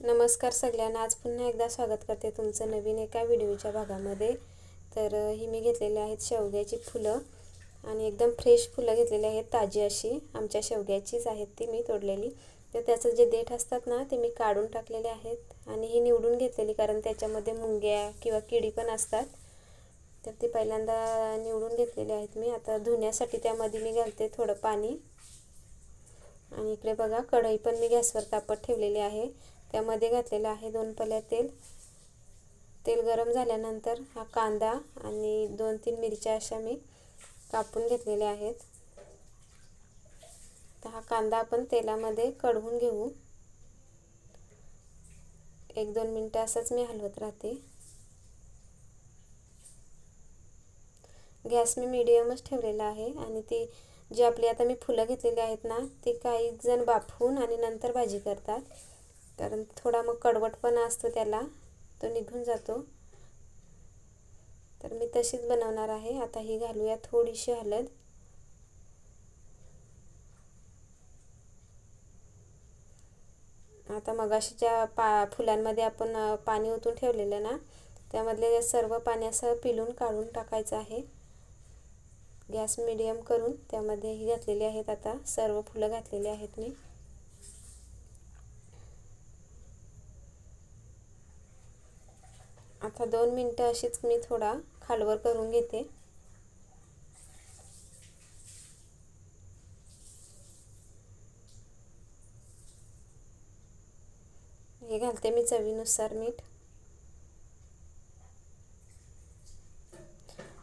नमस्कार सगळ्यांना। आज पुन्हा एकदा स्वागत करते तुमचं नवीन एका व्हिडिओच्या भागामध्ये। तर ही मी घेतलेली आहेत शेवग्याची फुलं आणि एकदम फ्रेश फुलं घेतलेली आहेत, ताजी अशी आमच्या शेवग्याचीच आहेत ती मी तोडलेली। तर त्याचं जे देठ असतात ना ते मी काढून टाकलेले आहेत आणि ही निवडून घेतलेली कारण त्याच्यामध्ये मुंग्या किंवा किडी पण असतात। तर ती पहिल्यांदा निवडून घेतलेली आहेत मी। आता धुण्यासाठी त्यामध्ये मी घालते थोडं पाणी आणि इकडे बघा कढई पण मी गॅसवर तापत ठेवलेली आहे। त्यामध्ये घातलेलं आहे 2 पळ्या तेल। तेल गरम झाल्यानंतर हा कांदा आणि 2-3 मिरच्या अशा मी कापून घेतलेल्या आहेत। तर हा कांदा आपण तेलामध्ये कढवून घेऊ। 1-2 मिनिटं असंच मी हलवत राहते। गॅस मी मीडियमच ठेवलेला आहे आणि ती जी आपली आता मी फुलं घेतलेली आहेत ना ती काही जण बाफून आणि नंतर भाजी करतात, कारण थोडा मग कडवटपणा असतो त्याला, तो निघून जातो। तर मी तशीच बनवणार आहे। आता ही घालूया थोडीशी हळद। आता मगाशीच्या फुलांमध्ये आपण पाणी ओतून ठेवलेलं ना त्यामधले सर्व पाणी असं पिळून काढून टाकायचं आहे। गॅस मीडियम करून त्यामध्ये ही घातलेली आहेत, आता सर्व फुलं घातलेली आहेत मी। आता 2 मिनिटं अशीच मी थोडा खालवर करून घेते। हे घालते मी चवीनुसार मीठ।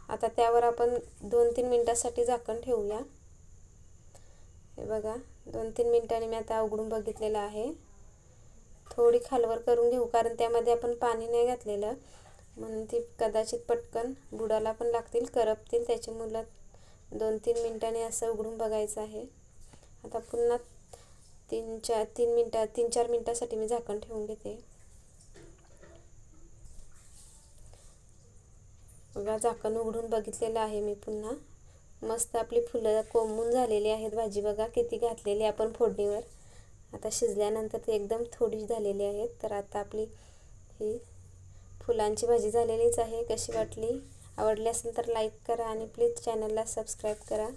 आता त्यावर आपण 2-3 मिनिटांसाठी झाकण ठेवूया। हे बघा 2-3 मिनिटांनी मी आता उघडून बघितलेलं आहे। थोडी खालवर करून घेऊ कारण त्यामध्ये आपण पाणी नाही घातलेलं, म्हणून ती कदाचित पटकन बुडाला पण लागतील, करपतील, त्याच्यामुळे 2-3 मिनिटांनी असं उघडून बघायचं आहे। आता पुन्हा 3-4 मिनिटांसाठी मी झाकण ठेवून घेते। बघा झाकण उघडून बघितलेलं आहे मी पुन्हा। मस्त आपली फुलं कोंबून झालेली आहेत। भाजी बघा किती घातलेली आपण फोडणीवर। आता शिजल्यानंतर ते एकदम थोडी झालेली आहेत। तर आता आपली ही फुलांची भाजी झालेलीच आहे। कशी वाटली? आवडली असेल तर लाईक करा आणि प्लीज चॅनलला सबस्क्राईब करा।